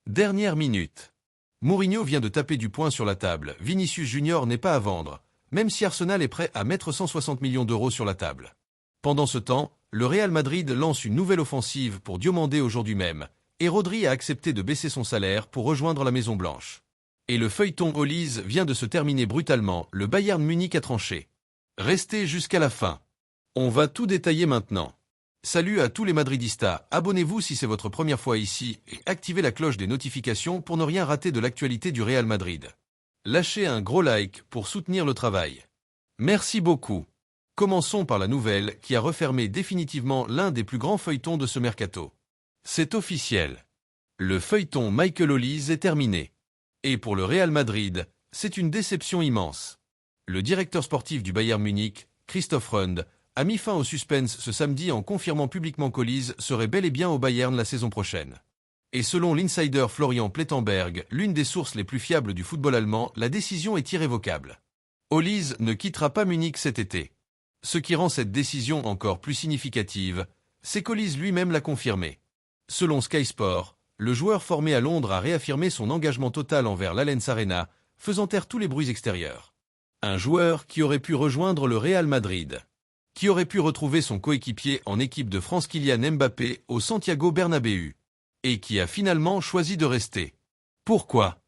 Dernière minute. Mourinho vient de taper du poing sur la table. Vinicius Junior n'est pas à vendre, même si Arsenal est prêt à mettre 160 millions d'euros sur la table. Pendant ce temps, le Real Madrid lance une nouvelle offensive pour Diomandé aujourd'hui même, et Rodri a accepté de baisser son salaire pour rejoindre la Maison Blanche. Et le feuilleton Olise vient de se terminer brutalement, le Bayern Munich a tranché. Restez jusqu'à la fin. On va tout détailler maintenant. Salut à tous les Madridistas, abonnez-vous si c'est votre première fois ici et activez la cloche des notifications pour ne rien rater de l'actualité du Real Madrid. Lâchez un gros like pour soutenir le travail. Merci beaucoup. Commençons par la nouvelle qui a refermé définitivement l'un des plus grands feuilletons de ce mercato. C'est officiel. Le feuilleton Michael Olise est terminé. Et pour le Real Madrid, c'est une déception immense. Le directeur sportif du Bayern Munich, Christoph Rund, a mis fin au suspense ce samedi en confirmant publiquement qu'Olise serait bel et bien au Bayern la saison prochaine. Et selon l'insider Florian Plettenberg, l'une des sources les plus fiables du football allemand, la décision est irrévocable. Olise ne quittera pas Munich cet été. Ce qui rend cette décision encore plus significative, c'est qu'Olise lui-même l'a confirmé. Selon Sky Sport, le joueur formé à Londres a réaffirmé son engagement total envers l'Allianz Arena, faisant taire tous les bruits extérieurs. Un joueur qui aurait pu rejoindre le Real Madrid, qui aurait pu retrouver son coéquipier en équipe de France Kylian Mbappé au Santiago Bernabéu, et qui a finalement choisi de rester. Pourquoi?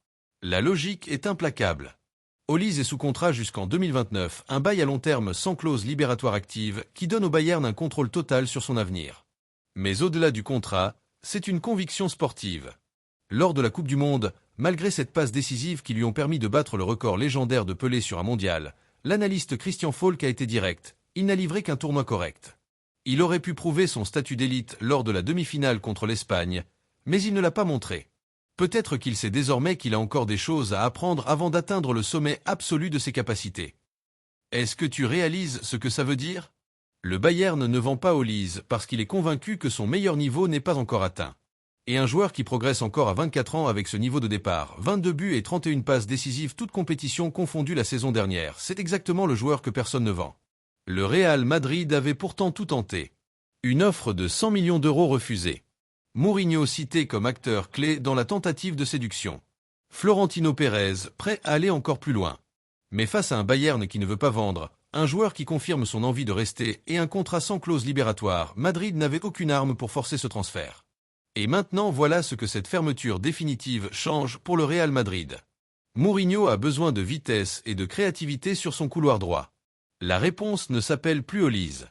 La logique est implacable. Olise est sous contrat jusqu'en 2029, un bail à long terme sans clause libératoire active qui donne au Bayern un contrôle total sur son avenir. Mais au-delà du contrat, c'est une conviction sportive. Lors de la Coupe du Monde, malgré cette passe décisive qui lui ont permis de battre le record légendaire de Pelé sur un mondial, l'analyste Christian Falk a été direct. Il n'a livré qu'un tournoi correct. Il aurait pu prouver son statut d'élite lors de la demi-finale contre l'Espagne, mais il ne l'a pas montré. Peut-être qu'il sait désormais qu'il a encore des choses à apprendre avant d'atteindre le sommet absolu de ses capacités. Est-ce que tu réalises ce que ça veut dire? Le Bayern ne vend pas Olise parce qu'il est convaincu que son meilleur niveau n'est pas encore atteint. Et un joueur qui progresse encore à 24 ans avec ce niveau de départ, 22 buts et 31 passes décisives toutes compétitions confondues la saison dernière, c'est exactement le joueur que personne ne vend. Le Real Madrid avait pourtant tout tenté. Une offre de 100 millions d'euros refusée. Mourinho cité comme acteur clé dans la tentative de séduction. Florentino Pérez, prêt à aller encore plus loin. Mais face à un Bayern qui ne veut pas vendre, un joueur qui confirme son envie de rester et un contrat sans clause libératoire, Madrid n'avait aucune arme pour forcer ce transfert. Et maintenant voilà ce que cette fermeture définitive change pour le Real Madrid. Mourinho a besoin de vitesse et de créativité sur son couloir droit. La réponse ne s'appelle plus Olise.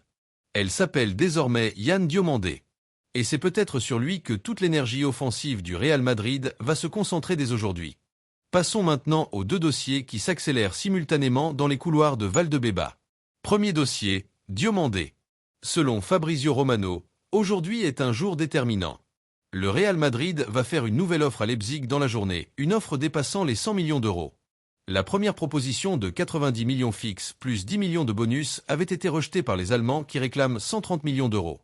Elle s'appelle désormais Yann Diomandé. Et c'est peut-être sur lui que toute l'énergie offensive du Real Madrid va se concentrer dès aujourd'hui. Passons maintenant aux deux dossiers qui s'accélèrent simultanément dans les couloirs de Valdebeba. Premier dossier, Diomandé. Selon Fabrizio Romano, aujourd'hui est un jour déterminant. Le Real Madrid va faire une nouvelle offre à Leipzig dans la journée, une offre dépassant les 100 millions d'euros. La première proposition de 90 millions fixes plus 10 millions de bonus avait été rejetée par les Allemands qui réclament 130 millions d'euros.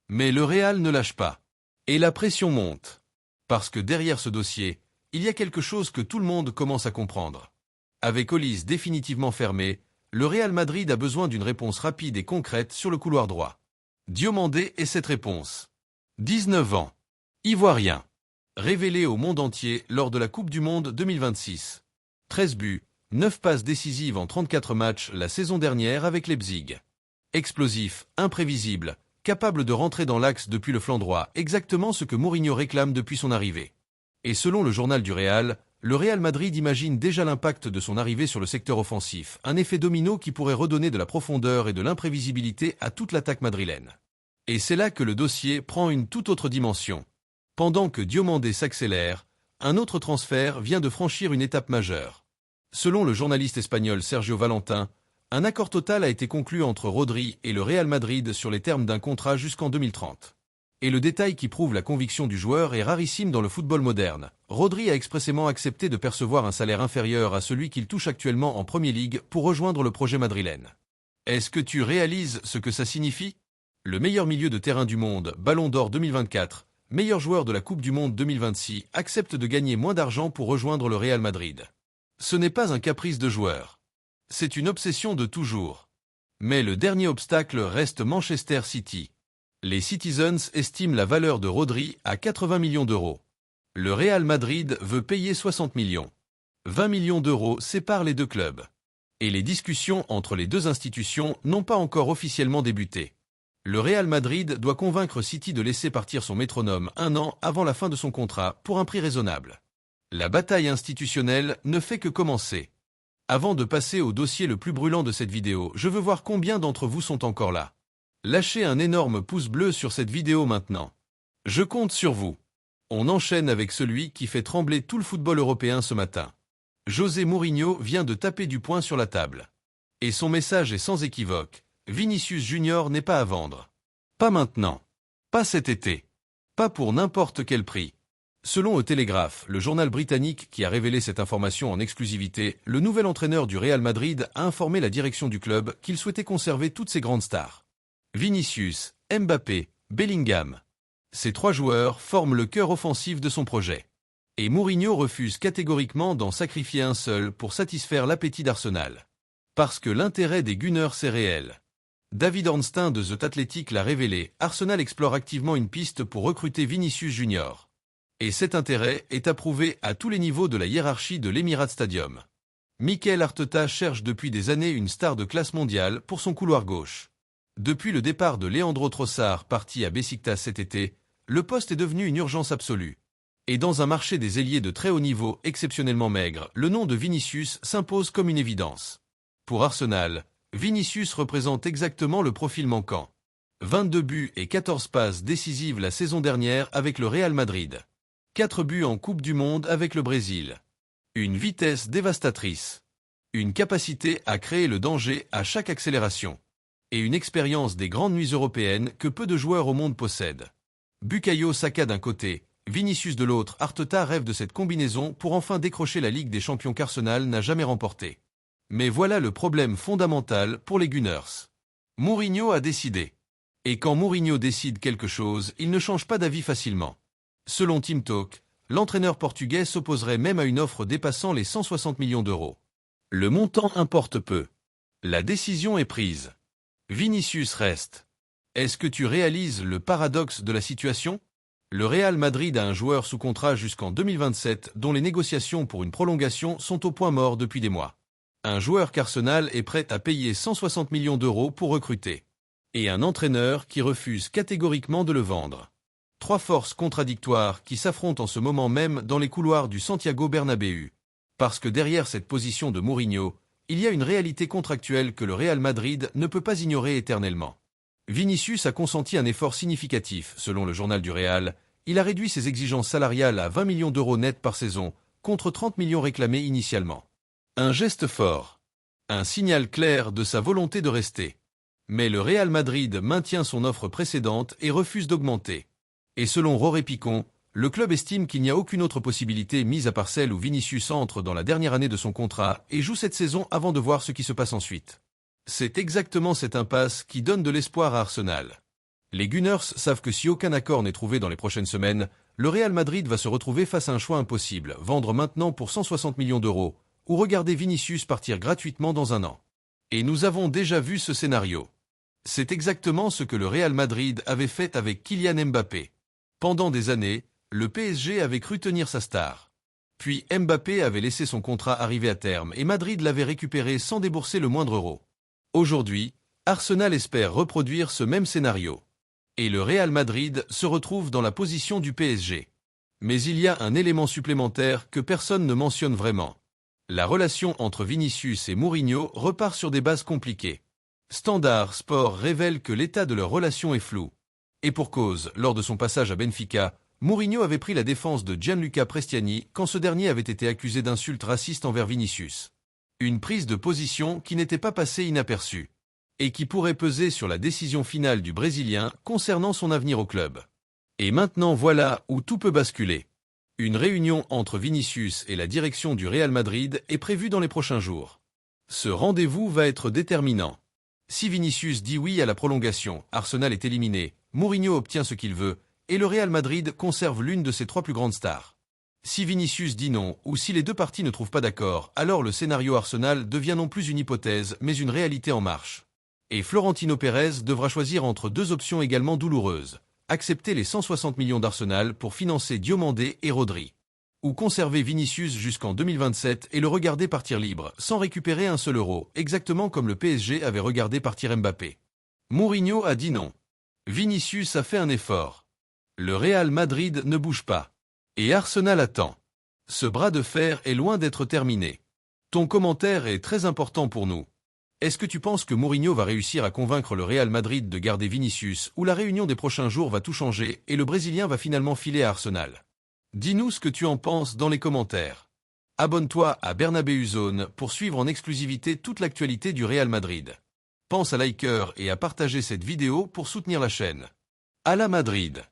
Mais le Real ne lâche pas. Et la pression monte. Parce que derrière ce dossier, il y a quelque chose que tout le monde commence à comprendre. Avec Olise définitivement fermé, le Real Madrid a besoin d'une réponse rapide et concrète sur le couloir droit. Diomandé est cette réponse. 19 ans. Ivoirien. Révélé au monde entier lors de la Coupe du Monde 2026. 13 buts, 9 passes décisives en 34 matchs la saison dernière avec Leipzig. Explosif, imprévisible, capable de rentrer dans l'axe depuis le flanc droit, exactement ce que Mourinho réclame depuis son arrivée. Et selon le journal du Real, le Real Madrid imagine déjà l'impact de son arrivée sur le secteur offensif, un effet domino qui pourrait redonner de la profondeur et de l'imprévisibilité à toute l'attaque madrilène. Et c'est là que le dossier prend une toute autre dimension. Pendant que Diomandé s'accélère, un autre transfert vient de franchir une étape majeure. Selon le journaliste espagnol Sergio Valentin, un accord total a été conclu entre Rodri et le Real Madrid sur les termes d'un contrat jusqu'en 2030. Et le détail qui prouve la conviction du joueur est rarissime dans le football moderne. Rodri a expressément accepté de percevoir un salaire inférieur à celui qu'il touche actuellement en Premier League pour rejoindre le projet madrilène. Est-ce que tu réalises ce que ça signifie? Le meilleur milieu de terrain du monde, Ballon d'Or 2024, meilleur joueur de la Coupe du Monde 2026, accepte de gagner moins d'argent pour rejoindre le Real Madrid. Ce n'est pas un caprice de joueur. C'est une obsession de toujours. Mais le dernier obstacle reste Manchester City. Les Citizens estiment la valeur de Rodri à 80 millions d'euros. Le Real Madrid veut payer 60 millions. 20 millions d'euros séparent les deux clubs. Et les discussions entre les deux institutions n'ont pas encore officiellement débuté. Le Real Madrid doit convaincre City de laisser partir son métronome un an avant la fin de son contrat pour un prix raisonnable. La bataille institutionnelle ne fait que commencer. Avant de passer au dossier le plus brûlant de cette vidéo, je veux voir combien d'entre vous sont encore là. Lâchez un énorme pouce bleu sur cette vidéo maintenant. Je compte sur vous. On enchaîne avec celui qui fait trembler tout le football européen ce matin. José Mourinho vient de taper du poing sur la table. Et son message est sans équivoque. Vinicius Junior n'est pas à vendre. Pas maintenant. Pas cet été. Pas pour n'importe quel prix. Selon Le Télégraphe, le journal britannique qui a révélé cette information en exclusivité, le nouvel entraîneur du Real Madrid a informé la direction du club qu'il souhaitait conserver toutes ses grandes stars. Vinicius, Mbappé, Bellingham. Ces trois joueurs forment le cœur offensif de son projet. Et Mourinho refuse catégoriquement d'en sacrifier un seul pour satisfaire l'appétit d'Arsenal. Parce que l'intérêt des Gunners est réel. David Ornstein de The Athletic l'a révélé, Arsenal explore activement une piste pour recruter Vinicius Junior. Et cet intérêt est approuvé à tous les niveaux de la hiérarchie de l'Emirates Stadium. Mikel Arteta cherche depuis des années une star de classe mondiale pour son couloir gauche. Depuis le départ de Leandro Trossard parti à Beşiktaş cet été, le poste est devenu une urgence absolue. Et dans un marché des ailiers de très haut niveau exceptionnellement maigre, le nom de Vinicius s'impose comme une évidence. Pour Arsenal, Vinicius représente exactement le profil manquant. 22 buts et 14 passes décisives la saison dernière avec le Real Madrid. 4 buts en Coupe du Monde avec le Brésil. Une vitesse dévastatrice. Une capacité à créer le danger à chaque accélération. Et une expérience des grandes nuits européennes que peu de joueurs au monde possèdent. Bukayo Saka d'un côté, Vinicius de l'autre, Arteta rêve de cette combinaison pour enfin décrocher la Ligue des Champions qu'Arsenal n'a jamais remportée. Mais voilà le problème fondamental pour les Gunners. Mourinho a décidé. Et quand Mourinho décide quelque chose, il ne change pas d'avis facilement. Selon Team Talk, l'entraîneur portugais s'opposerait même à une offre dépassant les 160 millions d'euros. Le montant importe peu. La décision est prise. Vinicius reste. Est-ce que tu réalises le paradoxe de la situation ? Le Real Madrid a un joueur sous contrat jusqu'en 2027 dont les négociations pour une prolongation sont au point mort depuis des mois. Un joueur qu'Arsenal est prêt à payer 160 millions d'euros pour recruter. Et un entraîneur qui refuse catégoriquement de le vendre. Trois forces contradictoires qui s'affrontent en ce moment même dans les couloirs du Santiago Bernabéu. Parce que derrière cette position de Mourinho, il y a une réalité contractuelle que le Real Madrid ne peut pas ignorer éternellement. Vinicius a consenti un effort significatif, selon le journal du Real. Il a réduit ses exigences salariales à 20 millions d'euros net par saison, contre 30 millions réclamés initialement. Un geste fort. Un signal clair de sa volonté de rester. Mais le Real Madrid maintient son offre précédente et refuse d'augmenter. Et selon Roré Picon, le club estime qu'il n'y a aucune autre possibilité mise à part celle où Vinicius entre dans la dernière année de son contrat et joue cette saison avant de voir ce qui se passe ensuite. C'est exactement cette impasse qui donne de l'espoir à Arsenal. Les Gunners savent que si aucun accord n'est trouvé dans les prochaines semaines, le Real Madrid va se retrouver face à un choix impossible, vendre maintenant pour 160 millions d'euros, ou regarder Vinicius partir gratuitement dans un an. Et nous avons déjà vu ce scénario. C'est exactement ce que le Real Madrid avait fait avec Kylian Mbappé. Pendant des années, le PSG avait cru tenir sa star. Puis Mbappé avait laissé son contrat arriver à terme et Madrid l'avait récupéré sans débourser le moindre euro. Aujourd'hui, Arsenal espère reproduire ce même scénario. Et le Real Madrid se retrouve dans la position du PSG. Mais il y a un élément supplémentaire que personne ne mentionne vraiment. La relation entre Vinicius et Mourinho repart sur des bases compliquées. Standard Sport révèle que l'état de leur relation est flou. Et pour cause, lors de son passage à Benfica, Mourinho avait pris la défense de Gianluca Prestiani quand ce dernier avait été accusé d'insultes racistes envers Vinicius. Une prise de position qui n'était pas passée inaperçue. Et qui pourrait peser sur la décision finale du Brésilien concernant son avenir au club. Et maintenant voilà où tout peut basculer. Une réunion entre Vinicius et la direction du Real Madrid est prévue dans les prochains jours. Ce rendez-vous va être déterminant. Si Vinicius dit oui à la prolongation, Arsenal est éliminé, Mourinho obtient ce qu'il veut, et le Real Madrid conserve l'une de ses trois plus grandes stars. Si Vinicius dit non, ou si les deux parties ne trouvent pas d'accord, alors le scénario Arsenal devient non plus une hypothèse, mais une réalité en marche. Et Florentino Pérez devra choisir entre deux options également douloureuses, accepter les 160 millions d'Arsenal pour financer Diomandé et Rodri. Ou conserver Vinicius jusqu'en 2027 et le regarder partir libre, sans récupérer un seul euro, exactement comme le PSG avait regardé partir Mbappé. Mourinho a dit non. Vinicius a fait un effort. Le Real Madrid ne bouge pas. Et Arsenal attend. Ce bras de fer est loin d'être terminé. Ton commentaire est très important pour nous. Est-ce que tu penses que Mourinho va réussir à convaincre le Real Madrid de garder Vinicius ou la réunion des prochains jours va tout changer et le Brésilien va finalement filer à Arsenal? Dis-nous ce que tu en penses dans les commentaires. Abonne-toi à Bernabeu Zone pour suivre en exclusivité toute l'actualité du Real Madrid. Pense à liker et à partager cette vidéo pour soutenir la chaîne. À la Madrid!